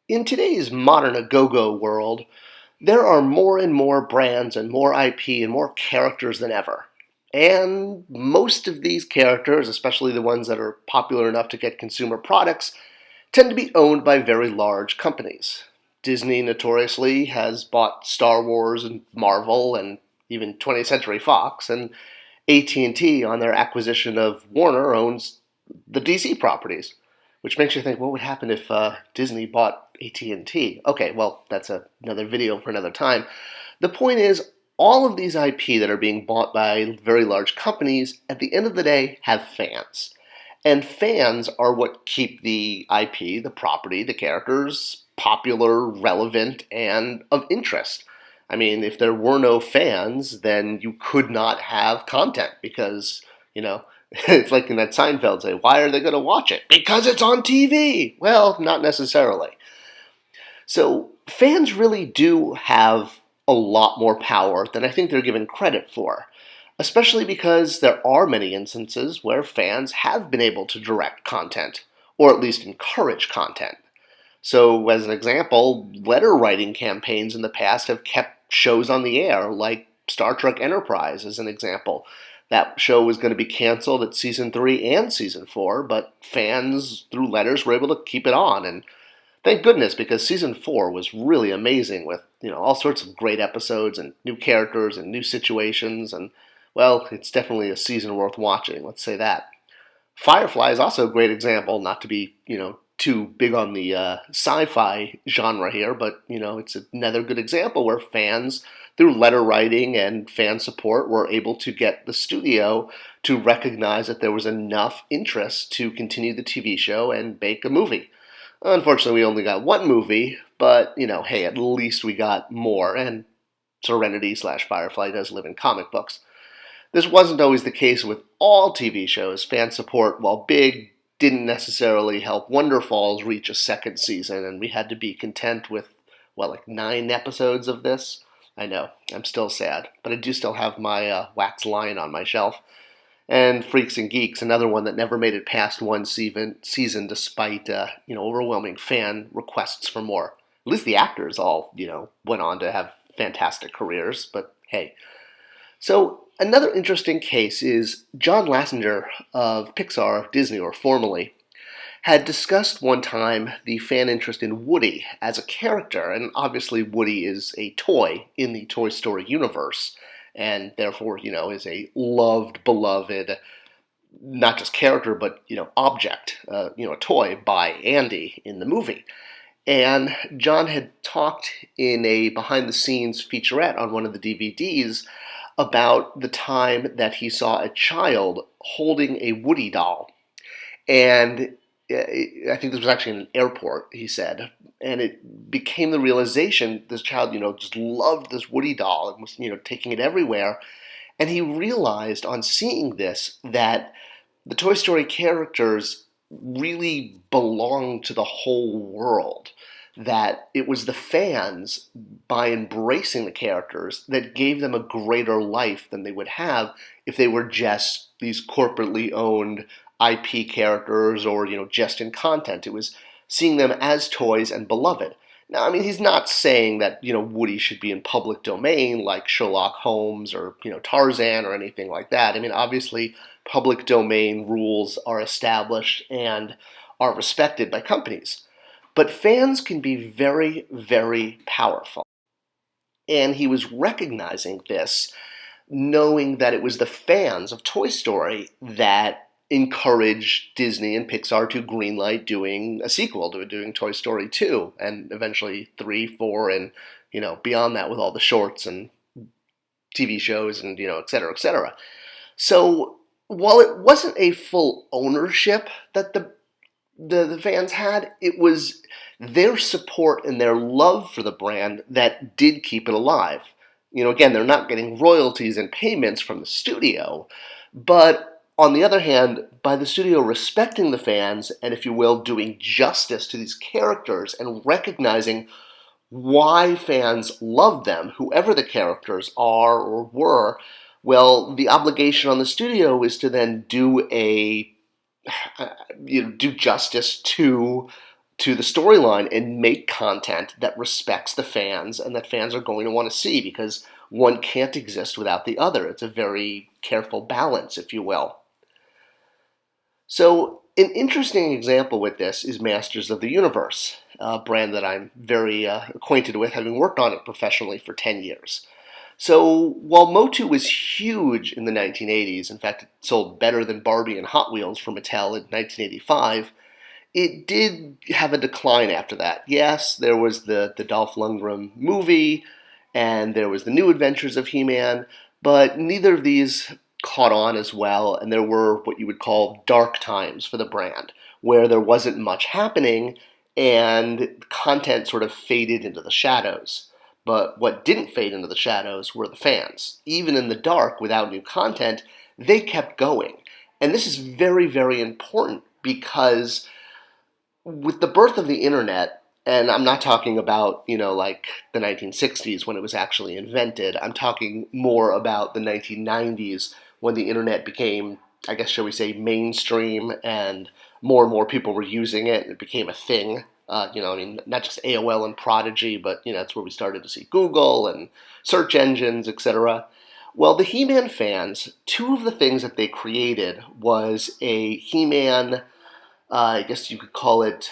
In today's modern go-go world, there are more and more brands and more IP and more characters than ever. And most of these characters, especially the ones that are popular enough to get consumer products, tend to be owned by very large companies. Disney notoriously has bought Star Wars and Marvel and even 20th Century Fox, and AT&T on their acquisition of Warner owns the DC properties, which makes you think, what would happen if Disney bought AT&T? Okay, well, that's another video for another time. The point is, all of these IP that are being bought by very large companies, at the end of the day, have fans. And fans are what keep the IP, the property, the characters popular, relevant, and of interest. I mean, if there were no fans, then you could not have content because, it's like in that Seinfeld say, why are they going to watch it? Because it's on TV. Well, not necessarily. So fans really do have a lot more power than I think they're given credit for, especially because there are many instances where fans have been able to direct content, or at least encourage content. So, as an example, letter writing campaigns in the past have kept shows on the air, like Star Trek Enterprise, as an example. That show was going to be canceled at season 3 and season 4, but fans, through letters, were able to keep it on. And thank goodness, because season 4 was really amazing with all sorts of great episodes and new characters and new situations. And, well, it's definitely a season worth watching, let's say that. Firefly is also a great example, not to be, too big on the sci-fi genre here, but, it's another good example where fans, through letter writing and fan support, were able to get the studio to recognize that there was enough interest to continue the TV show and make a movie. Unfortunately, we only got one movie, but, hey, at least we got more, and Serenity/Firefly does live in comic books. This wasn't always the case with all TV shows. Fan support, while big, didn't necessarily help Wonder Falls reach a second season, and we had to be content with, 9 episodes of this? I know, I'm still sad, but I do still have my wax lion on my shelf. And Freaks and Geeks, another one that never made it past one season despite, overwhelming fan requests for more. At least the actors all, went on to have fantastic careers, but hey. So another interesting case is John Lasseter of Pixar, Disney, or formerly, had discussed one time the fan interest in Woody as a character, and obviously Woody is a toy in the Toy Story universe, and therefore, is a loved, beloved, not just character, but, object, a toy by Andy in the movie. And John had talked in a behind-the-scenes featurette on one of the DVDs about the time that he saw a child holding a Woody doll. And I think this was actually in an airport, he said. And it became the realization this child, just loved this Woody doll and was, taking it everywhere. And he realized on seeing this that the Toy Story characters really belonged to the whole world. That it was the fans, by embracing the characters, that gave them a greater life than they would have if they were just these corporately owned IP characters or, just in content. It was seeing them as toys and beloved. Now, I mean, he's not saying that, Woody should be in public domain like Sherlock Holmes or, Tarzan or anything like that. I mean, obviously, public domain rules are established and are respected by companies. But fans can be very, very powerful. And he was recognizing this, knowing that it was the fans of Toy Story that encouraged Disney and Pixar to greenlight doing a sequel, to doing Toy Story 2, and eventually 3, 4, and, beyond that with all the shorts and TV shows and, et cetera, et cetera. So while it wasn't a full ownership that the fans had, it was their support and their love for the brand that did keep it alive. Again, they're not getting royalties and payments from the studio, but on the other hand, by the studio respecting the fans and, if you will, doing justice to these characters and recognizing why fans love them, whoever the characters are or were, well, the obligation on the studio is to then do do justice to to the storyline and make content that respects the fans and that fans are going to want to see, because one can't exist without the other. It's a very careful balance, if you will. So an interesting example with this is Masters of the Universe, a brand that I'm very acquainted with, having worked on it professionally for 10 years. So while Motu was huge in the 1980s, in fact it sold better than Barbie and Hot Wheels for Mattel in 1985, it did have a decline after that. Yes, there was the Dolph Lundgren movie, and there was the New Adventures of He-Man, but neither of these caught on as well, and there were what you would call dark times for the brand, where there wasn't much happening, and content sort of faded into the shadows. But what didn't fade into the shadows were the fans. Even in the dark, without new content, they kept going. And this is very, very important, because with the birth of the internet, and I'm not talking about, like the 1960s when it was actually invented. I'm talking more about the 1990s when the internet became, I guess, shall we say, mainstream, and more people were using it, and it became a thing. Not just AOL and Prodigy, but, that's where we started to see Google and search engines, etc. Well, the He-Man fans, two of the things that they created was a He-Man, I guess you could call it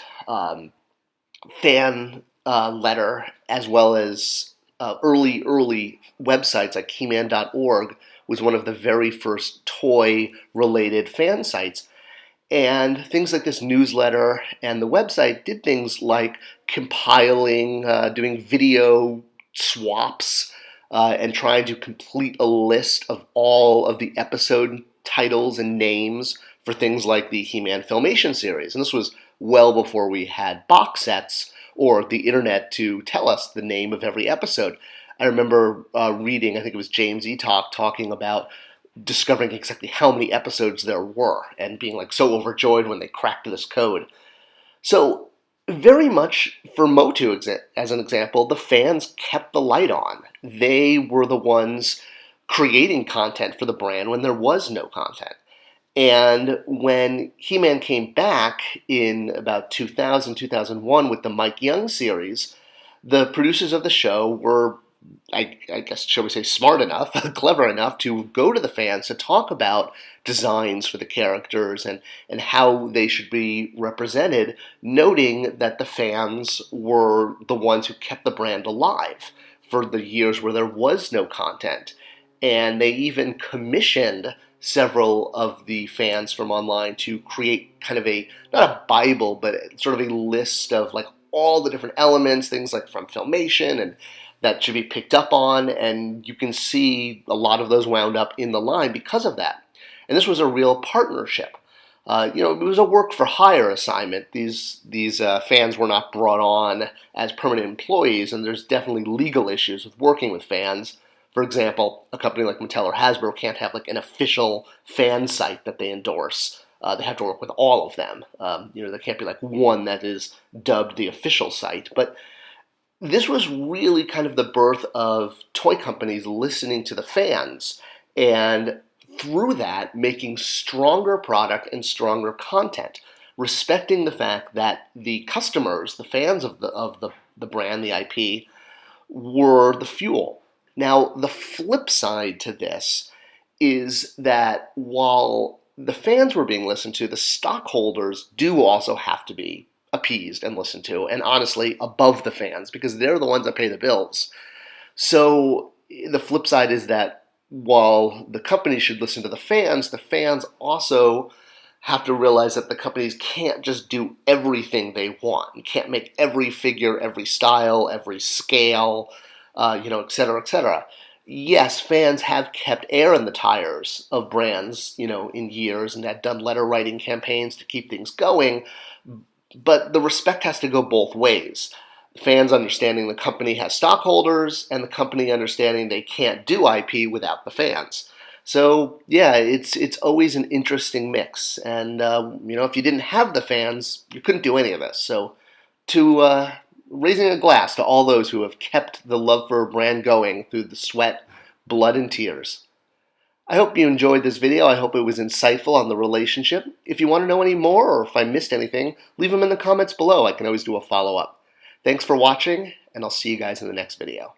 fan letter, as well as early websites like He-Man.org was one of the very first toy-related fan sites. And things like this newsletter and the website did things like compiling, doing video swaps, and trying to complete a list of all of the episode titles and names for things like the He-Man Filmation series. And this was well before we had box sets or the internet to tell us the name of every episode. I remember reading, I think it was James Etalk, talking about discovering exactly how many episodes there were and being like so overjoyed when they cracked this code. So very much for Motu, as an example, the fans kept the light on. They were the ones creating content for the brand when there was no content. And when He-Man came back in about 2000, 2001 with the Mike Young series, the producers of the show were, I guess, shall we say, smart enough, clever enough to go to the fans to talk about designs for the characters and how they should be represented, noting that the fans were the ones who kept the brand alive for the years where there was no content. And they even commissioned several of the fans from online to create kind of not a Bible, but sort of a list of like all the different elements, things like from Filmation and that should be picked up on, and you can see a lot of those wound up in the line because of that. And this was a real partnership. It was a work-for-hire assignment. These fans were not brought on as permanent employees, and there's definitely legal issues with working with fans. For example, a company like Mattel or Hasbro can't have like an official fan site that they endorse. They have to work with all of them. There can't be like one that is dubbed the official site. But this was really kind of the birth of toy companies listening to the fans, and through that making stronger product and stronger content, respecting the fact that the customers, the fans of the brand, the IP, were the fuel. Now, the flip side to this is that while the fans were being listened to, the stockholders do also have to be appeased and listened to, and honestly, above the fans, because they're the ones that pay the bills. So the flip side is that while the companies should listen to the fans also have to realize that the companies can't just do everything they want. You can't make every figure, every style, every scale, et cetera, et cetera. Yes, fans have kept air in the tires of brands, in years, and had done letter writing campaigns to keep things going, but the respect has to go both ways. Fans understanding the company has stockholders, and the company understanding they can't do IP without the fans. So yeah, it's always an interesting mix, and if you didn't have the fans, you couldn't do any of this. So to raising a glass to all those who have kept the love for a brand going through the sweat, blood, and tears. I hope you enjoyed this video. I hope it was insightful on the relationship. If you want to know any more or if I missed anything, leave them in the comments below. I can always do a follow-up. Thanks for watching, and I'll see you guys in the next video.